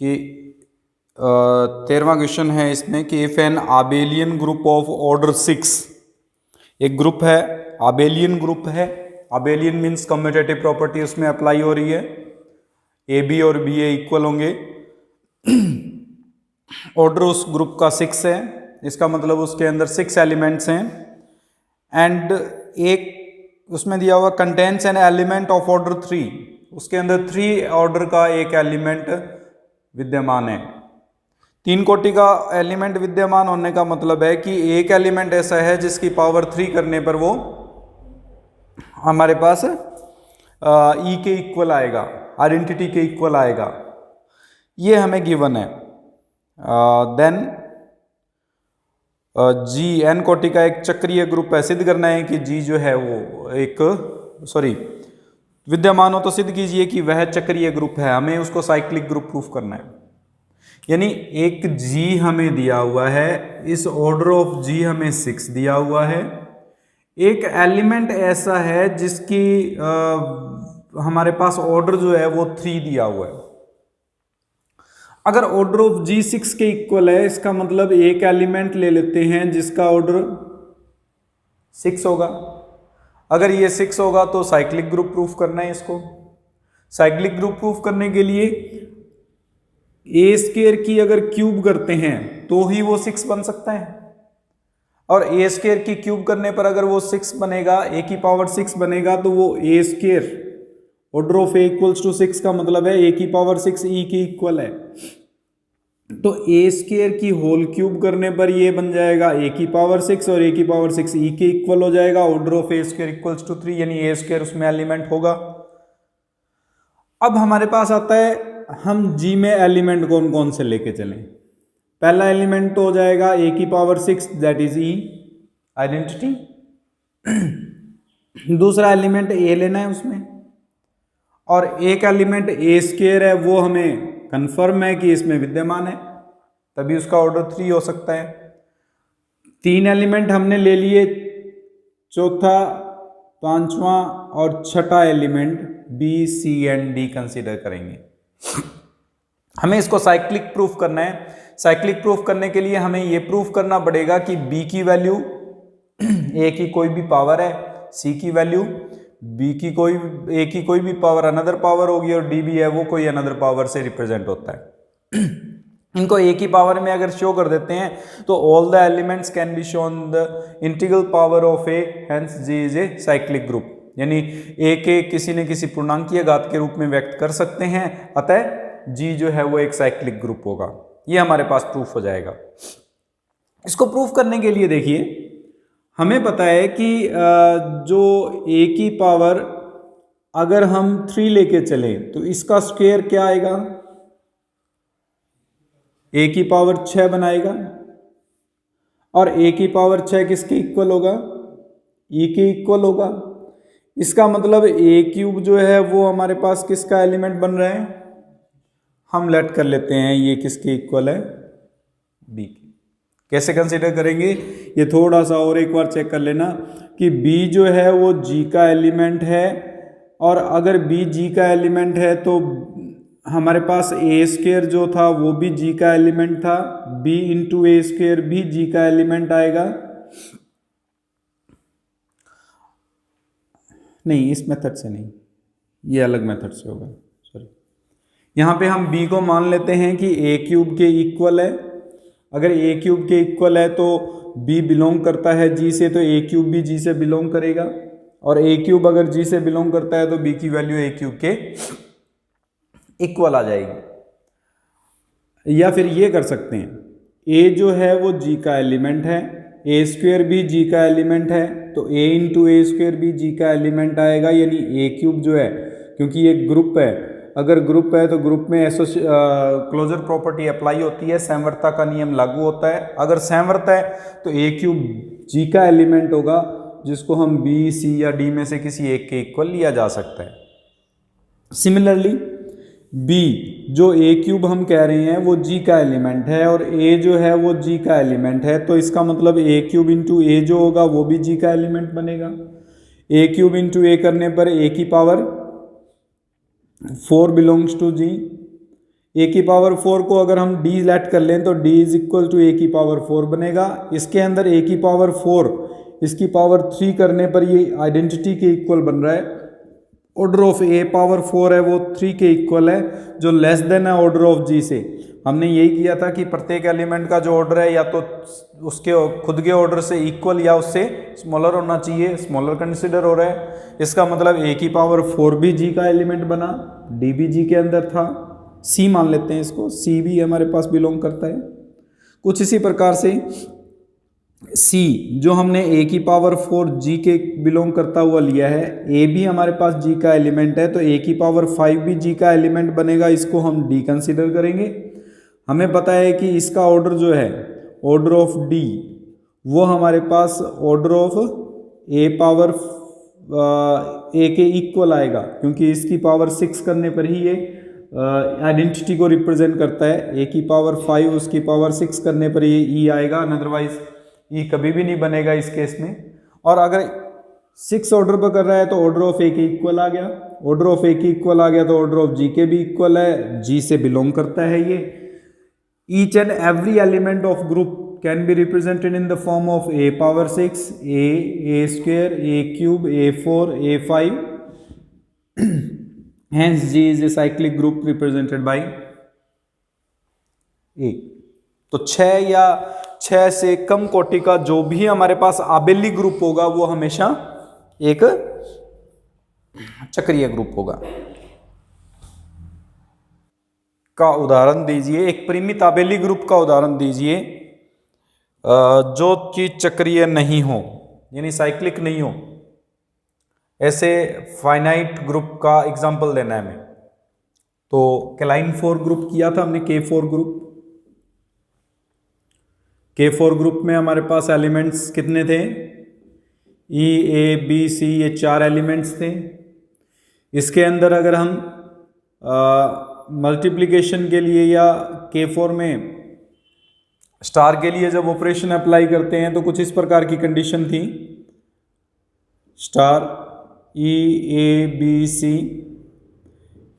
कि 13वां क्वेश्चन है इसमें कि if an abelian group of order 6, एक ग्रुप है आबेलियन ग्रुप है, आबेलियन मीन्स कम्यूटेटिव प्रॉपर्टी उसमें अप्लाई हो रही है, ए बी और बी ए इक्वल होंगे, ऑर्डर उस ग्रुप का 6 है, इसका मतलब उसके अंदर 6 एलिमेंट्स हैं, एंड एक उसमें दिया हुआ contents an element of order 3, उसके अंदर 3 ऑर्डर का एक एलिमेंट विद्यमान है। 3 कोटि का एलिमेंट विद्यमान होने का मतलब है कि एक एलिमेंट ऐसा है जिसकी पावर 3 करने पर वो हमारे पास ई के इक्वल आएगा, आइडेंटिटी के इक्वल आएगा, ये हमें गिवन है। देन जी एन कोटि का एक चक्रीय ग्रुप है, सिद्ध करना है कि जी जो है वो एक विद्यमान हो तो सिद्ध कीजिए कि वह चक्रीय ग्रुप है, हमें उसको साइक्लिक ग्रुप प्रूफ करना है। यानी एक जी हमें दिया हुआ है, इस ऑर्डर ऑफ जी हमें 6 दिया हुआ है, एक एलिमेंट ऐसा है जिसकी हमारे पास ऑर्डर जो है वो 3 दिया हुआ है। अगर ऑर्डर ऑफ जी 6 के इक्वल है, इसका मतलब एक एलिमेंट ले लेते हैं जिसका ऑर्डर 6 होगा। अगर ये 6 होगा तो साइक्लिक ग्रुप प्रूफ करना है इसको। साइक्लिक ग्रुप प्रूफ करने के लिए ए स्क्वायर की अगर क्यूब करते हैं तो ही वो 6 बन सकता है, और ए स्क्वायर की क्यूब करने पर अगर वो 6 बनेगा, ए की पावर 6 बनेगा, तो वो A square order of A equals to 6 का मतलब है ए की पावर 6 ई की इक्वल है। तो ए स्क्वायर की होल क्यूब करने पर ये बन जाएगा ए की पावर 6 और ए की पावर 6 ई के इक्वल हो जाएगा, order of A square equals to 3, यानी ए स्क्वायर उसमें एलिमेंट होगा। अब हमारे पास आता है हम जी में एलिमेंट कौन कौन से लेके चलें। पहला एलिमेंट तो हो जाएगा ए की power 6 that is E, identity. दूसरा एलिमेंट ए लेना है उसमें, और एक एलिमेंट ए स्क्वायर है वो हमें कंफर्म है कि इसमें विद्यमान है, तभी उसका ऑर्डर 3 हो सकता है। 3 एलिमेंट हमने ले लिए, चौथा, पांचवा और छठा element b c and d consider करेंगे। हमें इसको साइक्लिक प्रूफ करना है। साइक्लिक प्रूफ करने के लिए हमें यह प्रूफ करना पड़ेगा कि बी की वैल्यू ए की कोई भी पावर है, सी की वैल्यू बी की कोई ए की कोई भी पावर अनदर पावर होगी, और डी भी है वो कोई अनदर पावर से रिप्रेजेंट होता है। इनको ए की पावर में अगर शो कर देते हैं तो all the elements can be shown the integral power of a, hence G is a cyclic group. यानी ए के किसी न किसी पूर्णांकीय घात के रूप में व्यक्त कर सकते हैं, अतः जी जो है वो एक साइक्लिक ग्रुप होगा। ये हमारे पास प्रूफ हो जाएगा। इसको प्रूफ करने के लिए देखिए, हमें पता है कि जो ए की पावर अगर हम 3 लेके चलें तो इसका स्क्वायर क्या आएगा, ए की पावर 6 बनाएगा, और ए की पावर 6 किसके इक्वल होगा, ई के इक्वल होगा। इसका मतलब ए क्यूब जो है वो हमारे पास किसका एलिमेंट बन रहा है, हम लेट कर लेते हैं ये किसके इक्वल है, बी की। कैसे कंसीडर करेंगे, ये थोड़ा सा और एक बार चेक कर लेना कि बी जो है वो जी का एलिमेंट है, और अगर बी जी का एलिमेंट है तो हमारे पास ए स्क्वायर जो था वो भी जी का एलिमेंट था, बी इंटू ए स्क्वायर भी जी का एलिमेंट आएगा। नहीं, इस मेथड से नहीं, ये अलग मेथड से होगा, सॉरी। यहाँ पे हम b को मान लेते हैं कि ए क्यूब के इक्वल है। अगर ए क्यूब के इक्वल है तो b बिलोंग करता है g से, तो ए क्यूब भी g से बिलोंग करेगा, और ए क्यूब अगर g से बिलोंग करता है तो b की वैल्यू ए क्यूब के इक्वल आ जाएगी। या फिर ये कर सकते हैं, a जो है वो g का एलिमेंट है, ए स्क्वायर भी जी का एलिमेंट है, तो ए इंटू ए स्क्वायर भी जी का एलिमेंट आएगा। यानी ए क्यूब जो है, क्योंकि ये ग्रुप है, अगर ग्रुप है तो ग्रुप में क्लोजर प्रॉपर्टी अप्लाई होती है, समवर्तता का नियम लागू होता है। अगर समवर्त है तो ए क्यूब जी का एलिमेंट होगा, जिसको हम बी सी या डी में से किसी एक के इक्वल लिया जा सकता है। सिमिलरली बी जो ए क्यूब हम कह रहे हैं वो जी का एलिमेंट है, और ए जो है वो जी का एलिमेंट है, तो इसका मतलब ए क्यूब इंटू ए जो होगा वो भी जी का एलिमेंट बनेगा। ए क्यूब इंटू ए करने पर ए की पावर 4 बिलोंग्स टू जी, ए की पावर 4 को अगर हम डी लेट कर लें तो डी इज इक्वल टू ए की पावर 4 बनेगा। इसके अंदर ए की पावर 4 इसकी पावर 3 करने पर ये आइडेंटिटी के इक्वल बन रहा है। ऑर्डर ऑफ ए पावर 4 है वो 3 के इक्वल है, जो लेस देन है ऑर्डर ऑफ जी से। हमने यही किया था कि प्रत्येक एलिमेंट का जो ऑर्डर है या तो उसके खुद के ऑर्डर से इक्वल या उससे स्मॉलर होना चाहिए, स्मॉलर कंसिडर हो रहा है। इसका मतलब ए की पावर 4 भी जी का एलिमेंट बना, डी भी जी के अंदर था, सी मान लेते हैं इसको, सी भी हमारे पास बिलोंग करता है। कुछ इसी प्रकार से सी जो हमने ए की पावर 4 जी के बिलोंग करता हुआ लिया है, ए भी हमारे पास जी का एलिमेंट है, तो ए की पावर 5 भी जी का एलिमेंट बनेगा। इसको हम डी कंसिडर करेंगे। हमें पता है कि इसका ऑर्डर जो है ऑर्डर ऑफ डी वो हमारे पास ऑर्डर ऑफ ए पावर ए के इक्वल आएगा, क्योंकि इसकी पावर 6 करने पर ही ये आइडेंटिटी को रिप्रेजेंट करता है। ए की पावर 5 उसकी पावर 6 करने पर ये ई आएगा, अदरवाइज ई कभी भी नहीं बनेगा इस केस में। और अगर 6 ऑर्डर पर कर रहा है तो ऑर्डर ऑफ ए के इक्वल आ गया, ऑर्डर ऑफ ए के इक्वल आ गया तो ऑर्डर ऑफ जी के भी इक्वल है, जी से बिलोंग करता है ये। Each and every element of group can be represented in the form of A power 6, A square, A cube, A4, A5। Hence G is a cyclic group represented by A। तो 6 या 6 से कम कोटि का जो भी हमारे पास आबेली ग्रुप होगा वो हमेशा एक चक्रीय ग्रुप होगा। का उदाहरण दीजिए, एक परिमित आबेली ग्रुप का उदाहरण दीजिए जो कि चक्रीय नहीं हो, यानी साइक्लिक नहीं हो। ऐसे फाइनाइट ग्रुप का एग्जांपल देना है हमें। तो कैलाइन 4 ग्रुप किया था हमने, K4 ग्रुप। K4 ग्रुप में हमारे पास एलिमेंट्स कितने थे? E, A, B, C, ये 4 एलिमेंट्स थे। इसके अंदर अगर हम मल्टीप्लिकेशन के लिए या K4 में स्टार के लिए जब ऑपरेशन अप्लाई करते हैं तो कुछ इस प्रकार की कंडीशन थी। Star E, A, B, C,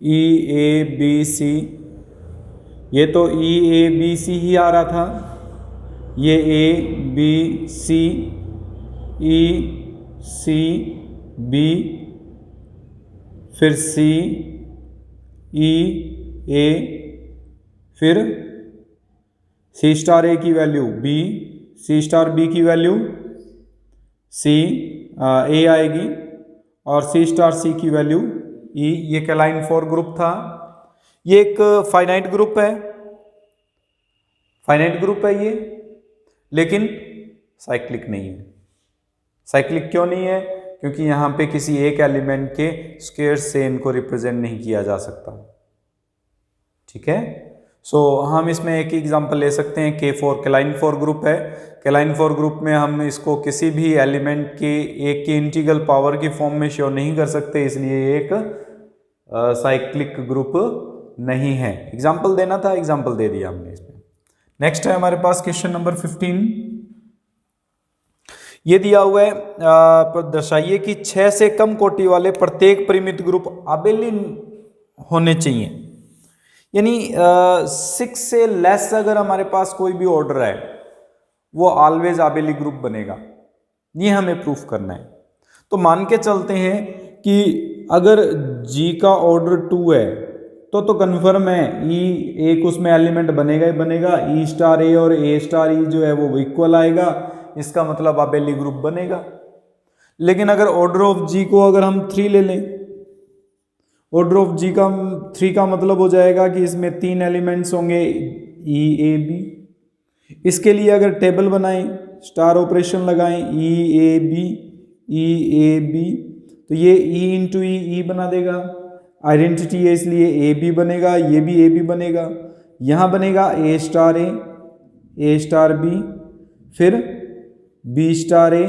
E, A, B, C, ये तो E, A, B, C ही आ रहा था। ये A, B, C, E, C, B, फिर C, E, A, फिर C स्टार A की value B, C star B की वैल्यू C A आएगी और C स्टार C की वैल्यू E। ये कैलाइन 4 ग्रुप था। ये एक फाइनाइट ग्रुप है, फाइनाइट ग्रुप है ये, लेकिन साइक्लिक नहीं है। साइक्लिक क्यों नहीं है? क्योंकि यहाँ पे किसी एक एलिमेंट के स्क्वायर्स से इनको रिप्रेजेंट नहीं किया जा सकता। ठीक है, सो हम इसमें एक एग्जांपल ले सकते हैं। K4 कैलाइन 4 ग्रुप है। कैलाइन 4 ग्रुप में हम इसको किसी भी एलिमेंट के एक की इंटीग्रल पावर की फॉर्म में शो नहीं कर सकते, इसलिए एक साइक्लिक ग्रुप नहीं है। एग्जांपल देना था, एग्जांपल दे दिया हमने इसमें। नेक्स्ट है हमारे पास क्वेश्चन नंबर 15। ये दिया हुआ है, दर्शाइए कि 6 से कम कोटि वाले प्रत्येक परिमित ग्रुप आबेली होने चाहिए। यानी 6 से लेस अगर हमारे पास कोई भी ऑर्डर है वो ऑलवेज आबेली ग्रुप बनेगा। ये हमें प्रूफ करना है। तो मान के चलते हैं कि अगर G का ऑर्डर 2 है तो कंफर्म है E एक उसमें एलिमेंट बनेगा ही बनेगा। E स्टार A और A स्टार E जो है वो इक्वल आएगा, इसका मतलब आबेली ग्रुप बनेगा। लेकिन अगर ऑर्डर ऑफ G को अगर हम 3 ले लें, ऑर्डर ऑफ G का 3 का मतलब हो जाएगा कि इसमें 3 एलिमेंट्स होंगे E, A, B। इसके लिए अगर टेबल बनाएं, स्टार ऑपरेशन लगाएं, E, A, B, E, A, B, तो ये E इंटू E बना देगा। आइडेंटिटी है इसलिए A B बनेगा, ये भी A B बनेगा। यहाँ बनेगा A star A star B, फिर B स्टार A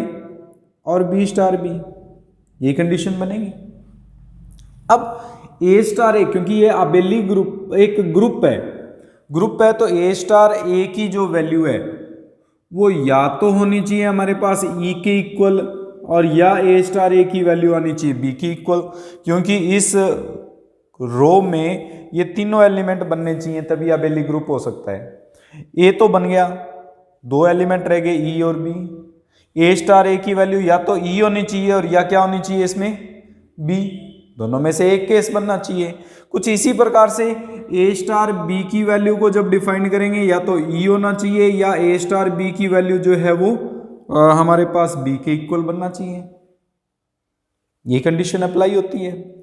और B स्टार B, ये कंडीशन बनेगी। अब A स्टार A, क्योंकि ये आबेली ग्रुप एक ग्रुप है तो A स्टार A की जो वैल्यू है वो या तो होनी चाहिए हमारे पास E के इक्वल और या A स्टार A की वैल्यू आनी चाहिए B की इक्वल, क्योंकि इस रो में ये तीनों एलिमेंट बनने चाहिए तभी अबेली ग्रुप हो सकता है। ए तो बन गया, दो एलिमेंट रह गए ई और बी। ए स्टार ए की वैल्यू या तो ई होनी चाहिए और या क्या होनी चाहिए इसमें बी, दोनों में से एक केस बनना चाहिए। कुछ इसी प्रकार से ए स्टार बी की वैल्यू को जब डिफाइन करेंगे या तो ई होना चाहिए या ए स्टार बी की वैल्यू जो है वो हमारे पास बी के इक्वल बनना चाहिए। ये कंडीशन अप्लाई होती है।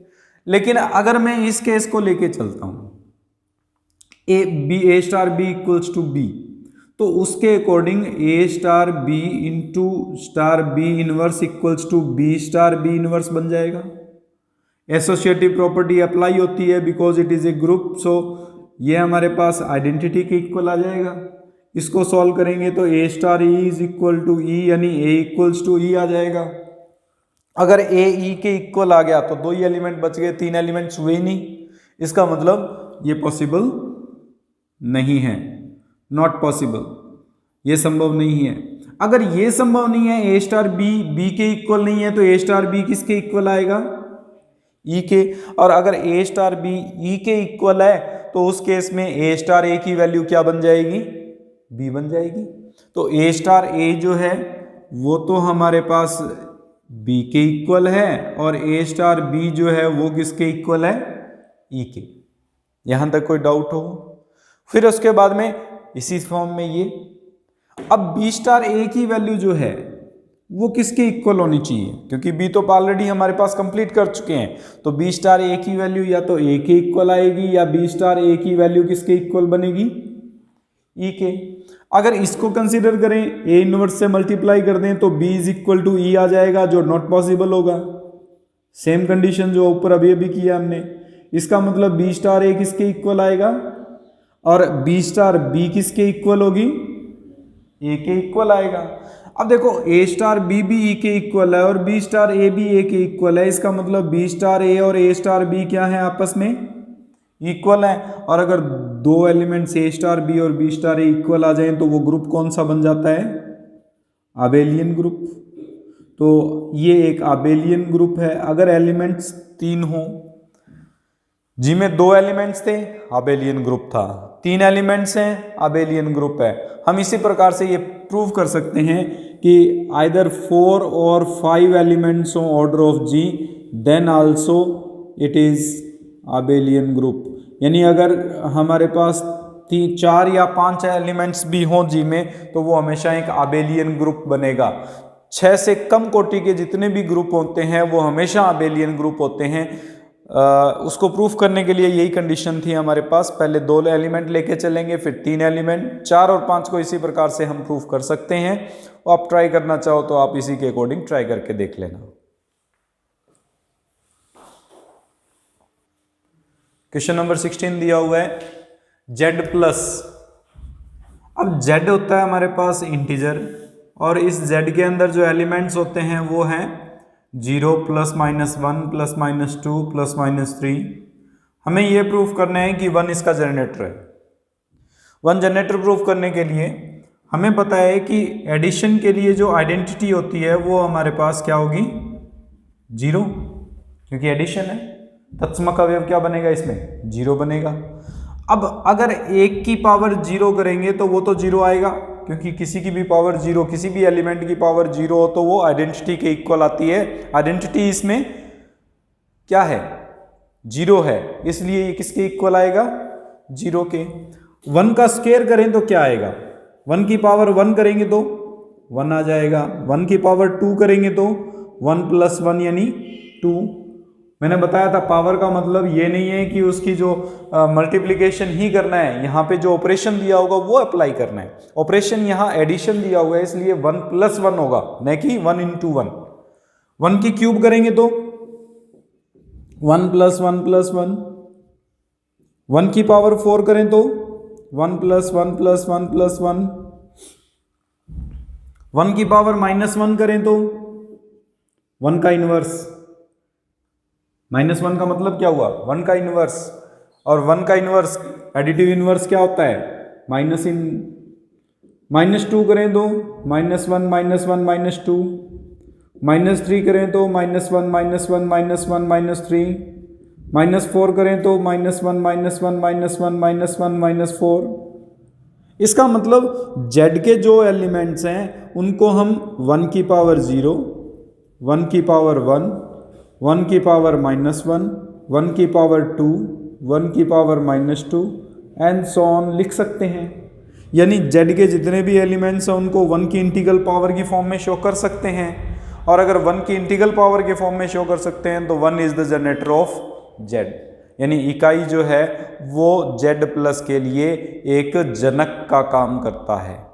लेकिन अगर मैं इस केस को लेके चलता हूं A star B equals to B, तो उसके according A star B into star B inverse equals to B star B inverse बन जाएगा। एसोसिएटिव प्रॉपर्टी अप्लाई होती है because it is a group, so ये हमारे पास आइडेंटिटी के इक्वल आ जाएगा। इसको सॉल्व करेंगे तो A star E is equal to E, यानी ए इक्वल्स टू ई आ जाएगा। अगर ए ई के इक्वल आ गया तो दो ही एलिमेंट बच गए, तीन एलिमेंट्स हुए ही नहीं। इसका मतलब ये पॉसिबल नहीं है, नॉट पॉसिबल, ये संभव नहीं है। अगर ये संभव नहीं है, ए स्टार बी बी के इक्वल नहीं है, तो ए स्टार बी किसके इक्वल आएगा ई के। और अगर ए स्टार बी ई के इक्वल है तो उस केस में ए स्टार ए की वैल्यू क्या बन जाएगी बी बन जाएगी। तो ए स्टार ए जो है वो तो हमारे पास बी के इक्वल है और ए स्टार बी जो है वो किसके इक्वल है ई के। यहां तक कोई डाउट हो? फिर उसके बाद में इसी फॉर्म में ये अब बी स्टार ए की वैल्यू जो है वो किसके इक्वल होनी चाहिए, क्योंकि बी तो ऑलरेडी हमारे पास कंप्लीट कर चुके हैं। तो बी स्टार ए की वैल्यू या तो ए के इक्वल आएगी या बी स्टार ए की वैल्यू किसके इक्वल बनेगी ई के। अगर इसको कंसीडर करें, ए इनवर्स से मल्टीप्लाई कर दें तो बी इज इक्वल टू ई आ जाएगा, जो नॉट पॉसिबल होगा। सेम कंडीशन जो ऊपर अभी अभी किया हमने। इसका मतलब बी स्टार ए किसके इक्वल आएगा और बी स्टार बी किसके इक्वल होगी ए के इक्वल आएगा। अब देखो ए स्टार बी भी ई के इक्वल है और बी स्टार ए भी ए के इक्वल है। इसका मतलब बी स्टार ए और ए स्टार बी क्या है आपस में इक्वल है। और अगर दो एलिमेंट्स ए स्टार बी और बी स्टार ए इक्वल आ जाएं तो वो ग्रुप कौन सा बन जाता है आबेलियन ग्रुप। तो ये एक आबेलियन ग्रुप है। अगर एलिमेंट्स तीन हो, जिनमें दो एलिमेंट्स थे आबेलियन ग्रुप था, तीन एलिमेंट्स हैं आबेलियन ग्रुप है। हम इसी प्रकार से ये प्रूव कर सकते हैं कि आइदर 4 और 5 elements on order of G then also it is abelian group. यानी अगर हमारे पास 4 या 5 एलिमेंट्स भी हों जी में तो वो हमेशा एक आबेलियन ग्रुप बनेगा। 6 से कम कोटि के जितने भी ग्रुप होते हैं वो हमेशा आबेलियन ग्रुप होते हैं। उसको प्रूफ करने के लिए यही कंडीशन थी हमारे पास। पहले 2 एलिमेंट लेके चलेंगे, फिर 3 एलिमेंट, 4 और 5 को इसी प्रकार से हम प्रूफ कर सकते हैं। आप ट्राई करना चाहो तो आप इसी के अकॉर्डिंग ट्राई करके देख लेना। क्वेश्चन नंबर 16 दिया हुआ है z प्लस। अब z होता है हमारे पास इंटीजर और इस z के अंदर जो एलिमेंट्स होते हैं वो हैं 0 plus minus 1 plus minus 2 plus minus 3। हमें ये प्रूफ करना है कि 1 इसका जनरेटर है। 1 जनरेटर प्रूफ करने के लिए हमें पता है कि एडिशन के लिए जो आइडेंटिटी होती है वो हमारे पास क्या होगी 0, क्योंकि एडिशन है। तत्समक अवयव क्या बनेगा इसमें 0 बनेगा। अब अगर 1 की पावर 0 करेंगे तो वो तो 0 आएगा, क्योंकि किसी की भी पावर 0, किसी भी एलिमेंट की पावर 0 हो तो वो आइडेंटिटी के इक्वल आती है। आइडेंटिटी इसमें क्या है 0 है, इसलिए ये किसके इक्वल आएगा 0 के। 1 का स्क्वायर करें तो क्या आएगा, 1 की पावर 1 करेंगे तो 1 आ जाएगा। 1 की पावर 2 करेंगे तो 1 प्लस 1 यानी 2। मैंने बताया था पावर का मतलब ये नहीं है कि उसकी जो मल्टीप्लिकेशन ही करना है, यहाँ पे जो ऑपरेशन दिया होगा वो अप्लाई करना है। ऑपरेशन यहाँ एडिशन दिया हुआ है इसलिए 1 प्लस 1 होगा, न कि 1 इंटू 1। 1 की क्यूब करेंगे तो 1 प्लस 1 प्लस 1। 1 की पावर 4 करें तो 1 प्लस 1 प्लस 1 प्लस 1। 1 की पावर माइनस 1 करें तो 1 का इनवर्स। -1 का मतलब क्या हुआ 1 का इनवर्स, और 1 का इनवर्स एडिटिव इनवर्स क्या होता है -2 करें तो -1 -1 -2। -3 करें तो -1 -1 -1 -3। -4 करें तो -1 -1 -1 -1 -4। इसका मतलब z के जो एलिमेंट्स हैं उनको हम 1 की पावर 0, 1 की पावर 1, 1 की पावर -1, 1 की पावर 2, 1 की पावर -2 एंड सो ऑन लिख सकते हैं। यानी z के जितने भी एलिमेंट्स हैं उनको 1 की इंटीग्रल पावर की फॉर्म में शो कर सकते हैं, और अगर 1 की इंटीग्रल पावर के फॉर्म में शो कर सकते हैं तो 1 is the generator off z, यानी इकाई जो है वो z प्लस के लिए एक जनक का काम करता है।